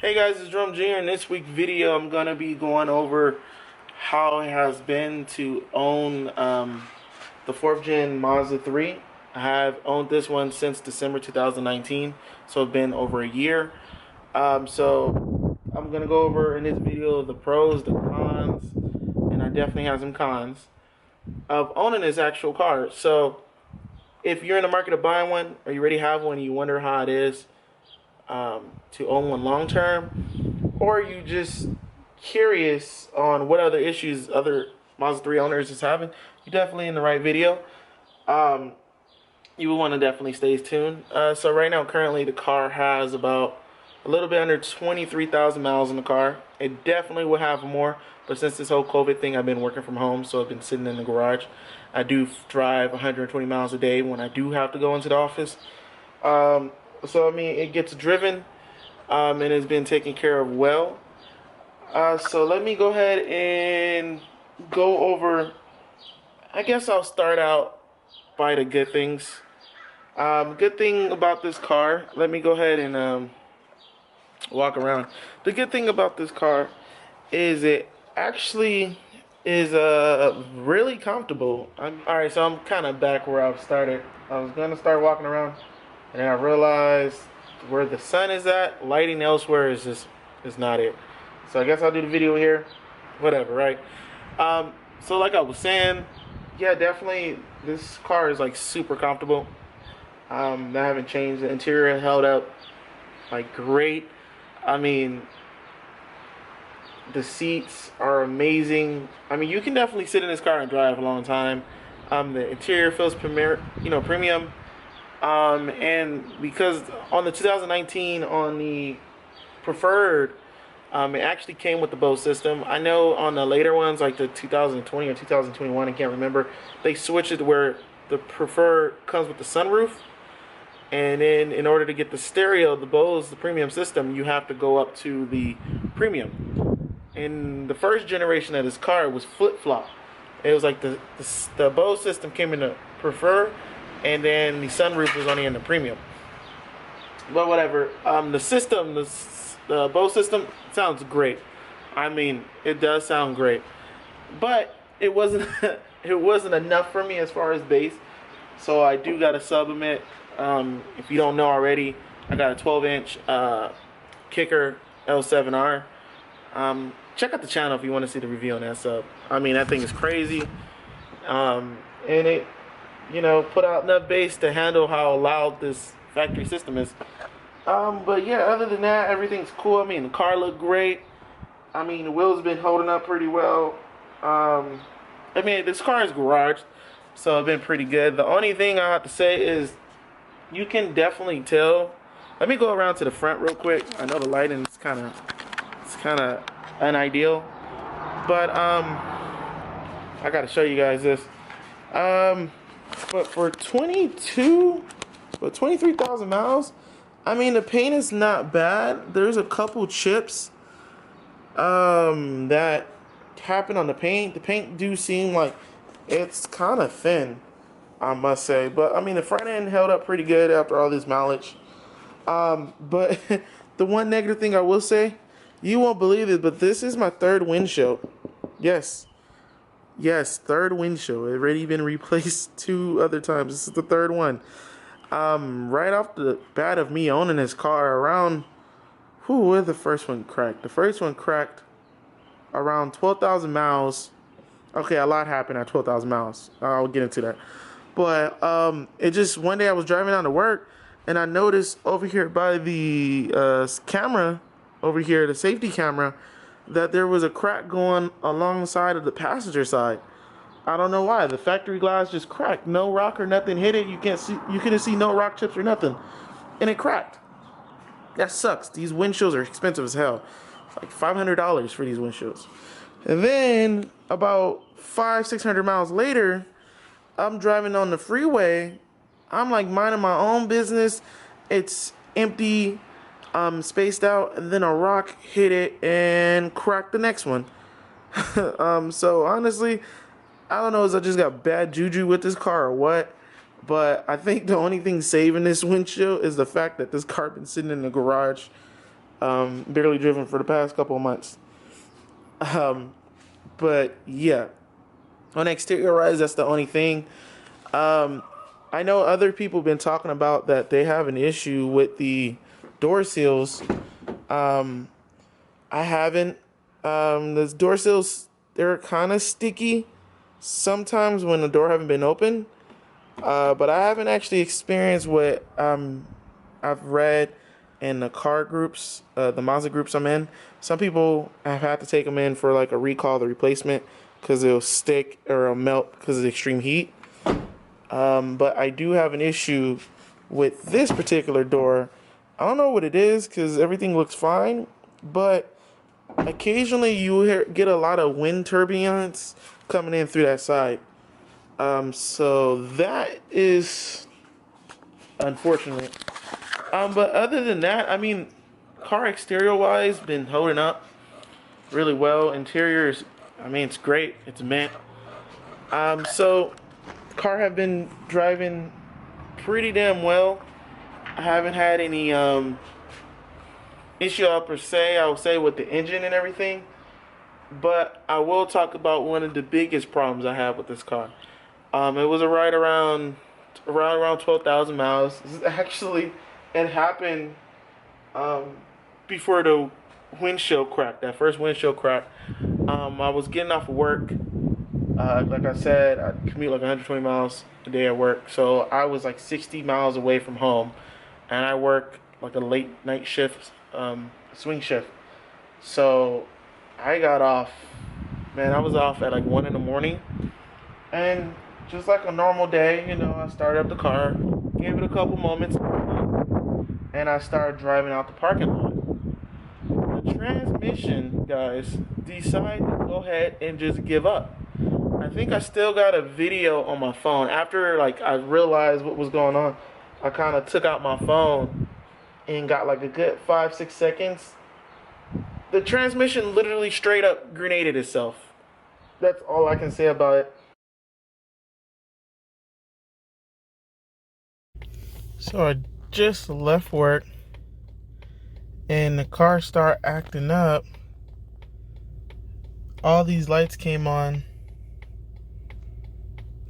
Hey guys, it's Drum Jr. In this week's video, I'm going to be going over how it has been to own the 4th Gen Mazda 3. I have owned this one since December 2019, so it's been over a year. So I'm going to go over in this video the pros, the cons, and I definitely have some cons of owning this actual car. So if you're in the market of buying one, or you already have one and you wonder how it is to own one long term, or you just curious on what other issues other Mazda 3 owners is having, you're definitely in the right video. You will want to definitely stay tuned. So right now, currently, the car has about a little bit under 23,000 miles in the car. It definitely will have more, but since this whole COVID thing, I've been working from home, so I've been sitting in the garage. I do drive 120 miles a day when I do have to go into the office. So, I mean, it gets driven, and it's been taken care of well. So let me go ahead and go over, I guess I'll start out by the good things. Good thing about this car, let me go ahead and walk around. The good thing about this car is it actually is really comfortable. Alright, so I'm kind of back where I started. I was going to start walking around, and then I realized where the sun is at, lighting elsewhere is not it. So I guess I'll do the video here. Whatever, right? So like I was saying, yeah, definitely this car is like super comfortable. I haven't changed. The interior held up like great. I mean, the seats are amazing. I mean, you can definitely sit in this car and drive a long time. The interior feels premium. And because on the 2019, on the preferred, it actually came with the Bose system. I know on the later ones, like the 2020 or 2021, I can't remember, they switched it to where the preferred comes with the sunroof. And then in order to get the stereo, the Bose, the premium system, you have to go up to the premium. In the first generation of this car, it was flip-flop. It was like the Bose system came in the preferred, and then the sunroof was only in the premium. But whatever. The system, the Bose system sounds great. I mean, it does sound great, but it wasn't it wasn't enough for me as far as bass. So I do got to sublimate. If you don't know already, I got a 12-inch kicker L7R. Check out the channel if you want to see the review on that sub. I mean, that thing is crazy, and it put out enough bass to handle how loud this factory system is. But yeah, other than that, everything's cool. I mean, the car looked great. I mean, the wheels have been holding up pretty well. I mean, this car is garaged, so it's been pretty good. The only thing I have to say is you can definitely tell. Let me go around to the front real quick. I know the lighting is kind of unideal, but I got to show you guys this. But for 23,000 miles, I mean, the paint is not bad. There's a couple chips that happen on the paint. The paint do seem like it's kind of thin, I must say. But I mean, the front end held up pretty good after all this mileage. But the one negative thing I will say, you won't believe it, but this is my third windshield. Yes, third windshield. It's already been replaced 2 other times. This is the third one. Right off the bat of me owning this car around, where the first one cracked? The first one cracked around 12,000 miles. Okay, a lot happened at 12,000 miles. I'll get into that. But it just, one day I was driving down to work, and I noticed over here by the camera, over here, the safety camera, that there was a crack going along the side of the passenger side. I don't know why. The factory glass just cracked. No rock or nothing hit it. You couldn't see no rock chips or nothing. And it cracked. That sucks. These windshields are expensive as hell. It's like $500 for these windshields. And then about 500-600 miles later, I'm driving on the freeway. I'm like minding my own business. It's empty, spaced out, and then a rock hit it and cracked the next one. So honestly, I don't know if I just got bad juju with this car or what, but I think the only thing saving this windshield is the fact that this car been sitting in the garage Barely driven for the past couple of months. Um, but yeah, on exterior wise, that's the only thing. Um, I know other people have been talking about that they have an issue with the door seals. Um, I haven't. The door seals, they're kind of sticky sometimes when the door haven't been open. But I haven't actually experienced what I've read in the car groups, the Mazda groups I'm in. Some people have had to take them in for like a recall, the replacement, because it'll stick or it'll melt because of the extreme heat. But I do have an issue with this particular door. I don't know what it is because everything looks fine, but occasionally get a lot of wind turbulence coming in through that side. So that is unfortunate. But other than that, I mean, car exterior wise, been holding up really well. Interiors, I mean, it's great. It's mint. So car have been driving pretty damn well. I haven't had any issue per se, I would say, with the engine and everything. But I will talk about one of the biggest problems I have with this car. It was a ride around 12,000 miles. This is actually, it happened before the windshield crack, that first windshield crack. I was getting off of work. Like I said, I commute like 120 miles a day at work. So I was like 60 miles away from home. And I work like a late night shift, swing shift. So I got off, man, I was off at like 1 in the morning. And just like a normal day, I started up the car, gave it a couple moments, and I started driving out the parking lot. The transmission, guys, decided to go ahead and just give up. I think I still got a video on my phone. After like I realized what was going on, I kind of took out my phone and got like a good 5-6 seconds. The transmission literally straight up grenaded itself. That's all I can say about it. So I just left work and the car started acting up. All these lights came on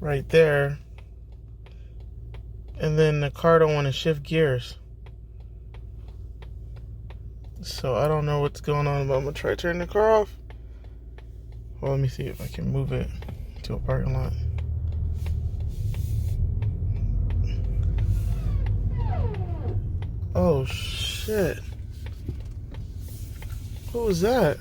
right there. And then the car don't want to shift gears. So I don't know what's going on, but I'm going to try to turn the car off. Well, let me see if I can move it to a parking lot. Oh, shit. What was that?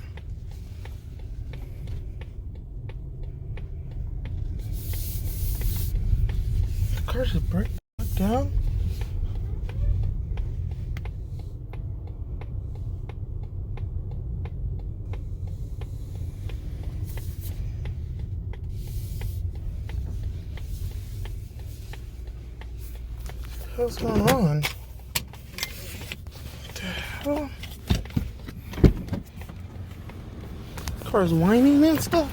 The car should break down. What's going on? What the hell? Car's whining and stuff.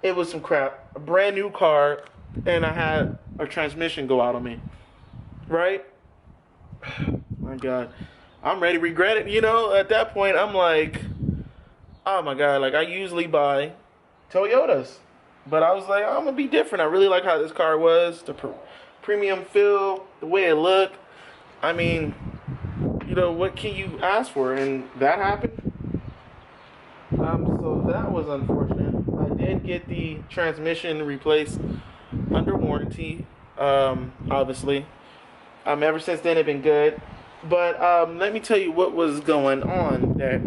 It was some crap. A brand new car, and I had a transmission go out on me. Right? My God. I'm ready to regret it. At that point, I'm like, oh my God. Like, I usually buy Toyotas. But I was like, I'm going to be different. I really like how this car was. The premium feel, the way it looked. I mean, what can you ask for? And that happened. So that was unfortunate. I did get the transmission replaced under warranty, obviously. Ever since then, it's been good. But let me tell you what was going on that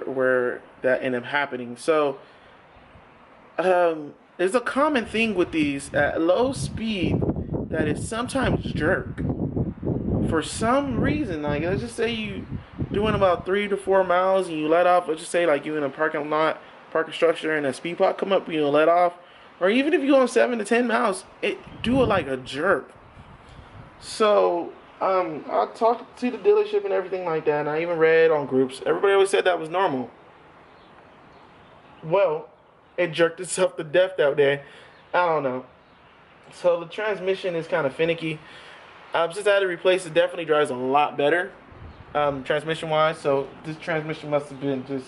where that ended up happening. So there's a common thing with these at low speed that is sometimes jerk. For some reason, like let's just say you doing about 3 to 4 miles and you let off. Let's just say like you in a parking lot, parking structure, and a speed pop come up and you let off, or even if you go on 7 to 10 miles, it do it like a jerk. So I talked to the dealership and everything like that, and I even read on groups. Everybody always said that was normal. Well, it jerked itself to death that day. I don't know. So the transmission is kind of finicky. Since I had to replace it, definitely drives a lot better, transmission wise. So this transmission must have been just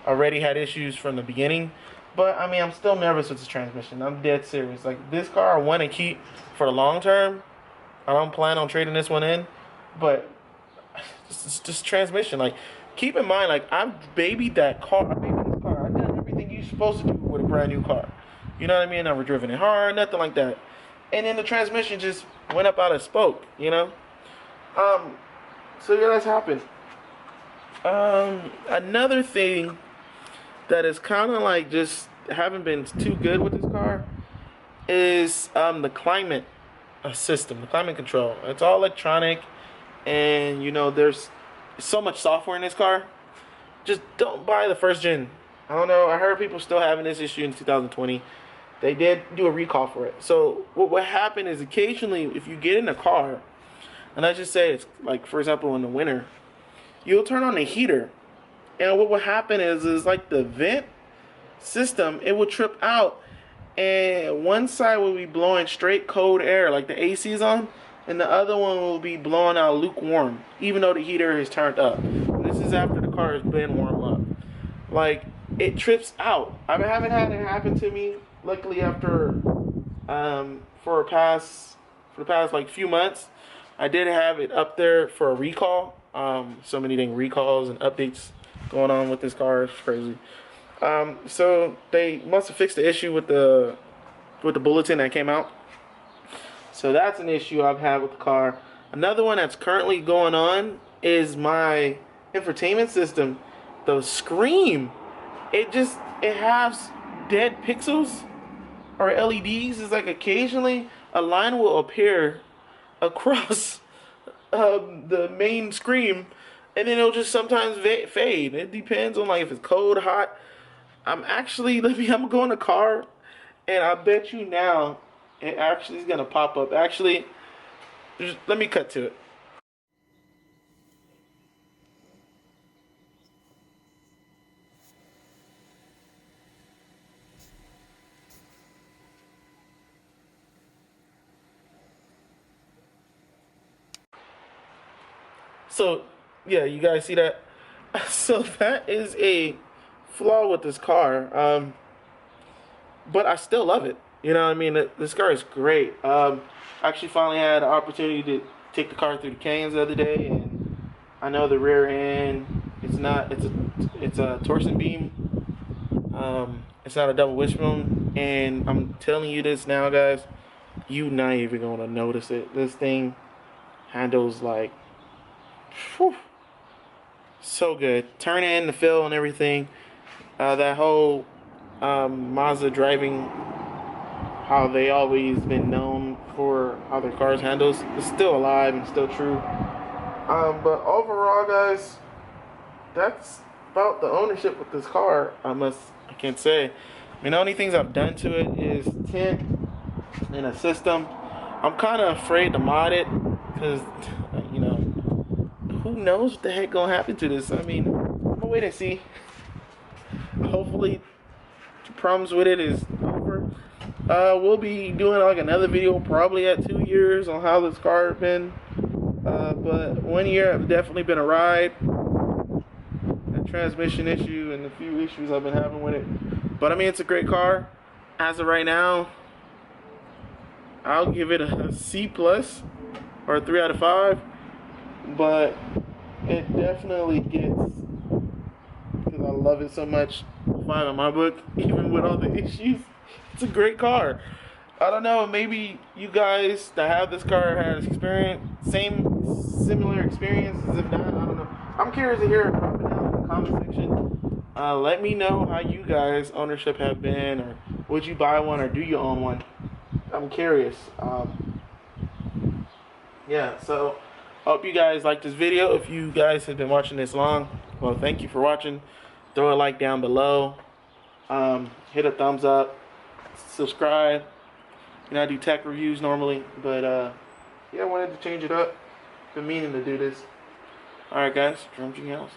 already had issues from the beginning. But I mean, I'm still nervous with this transmission. I'm dead serious. Like, this car I want to keep for the long term. I don't plan on trading this one in, but just transmission. Like, keep in mind, like, I've babied that car. I babied this car. I've done everything you're supposed to do with a brand new car. You know what I mean? I've never driven it hard, nothing like that. And then the transmission just went up out of spoke. You know. So yeah, that's happened. Another thing that is kind of like just haven't been too good with this car is the climate system, the climate control. It's all electronic, and you know there's so much software in this car. Just don't buy the first gen. I don't know. I heard people still having this issue in 2020. They did do a recall for it. So what happened is occasionally if you get in a car, and let's just say it's like, for example, in the winter, you'll turn on the heater, and what will happen is like the vent system, it will trip out, and one side will be blowing straight cold air like the AC is on, and the other one will be blowing out lukewarm, even though the heater is turned up. This is after the car has been warmed up. Like, it trips out. I haven't had it happen to me. Luckily, after for the past like few months, I did have it up there for a recall. So many dang recalls and updates going on with this car. It's crazy. So they must have fixed the issue with the bulletin that came out. So that's an issue I've had with the car. Another one that's currently going on is my infotainment system. The screen, it has dead pixels or LEDs. It's like occasionally a line will appear across the main screen, and then it'll just sometimes fade. It depends on like if it's cold, hot. I'm going in the car, and I bet you now it actually is gonna pop up. Actually, let me cut to it. So, yeah, you guys see that? So that is a flaw with this car. But I still love it. You know what I mean? This car is great. I actually finally had an opportunity to take the car through the canyons the other day, and I know the rear end, it's a torsion beam. It's not a double wishbone, and I'm telling you this now, guys, you not even gonna notice it. This thing handles like, whew, so good. Turn in the feel and everything. That whole Mazda driving, how they always been known for how their cars handles, is still alive and still true. But overall, guys, that's about the ownership with this car. I can't say. I mean, the only things I've done to it is tint and a system. I'm kind of afraid to mod it because, you know, who knows what the heck gonna happen to this. I mean, I'm gonna wait and see. Hopefully the problems with it is over. We'll be doing like another video probably at 2 years on how this car has been. But 1 year have definitely been a ride. A transmission issue and a few issues I've been having with it. But I mean, it's a great car. As of right now, I'll give it a C plus or a 3 out of 5. But it definitely gets, because I love it so much, 5 in my book, even with all the issues. It's a great car. I don't know, maybe you guys that have this car has similar experiences. If not, I don't know. I'm curious to hear it. Drop it down in the comment section. Let me know how you guys' ownership have been, or would you buy one, or do you own one? I'm curious. Yeah, so hope you guys like this video. If you guys have been watching this long, well, thank you for watching. Throw a like down below. Hit a thumbs up. Subscribe. You know, I do tech reviews normally, but yeah, I wanted to change it up. Been meaning to do this. Alright guys, drum jingles.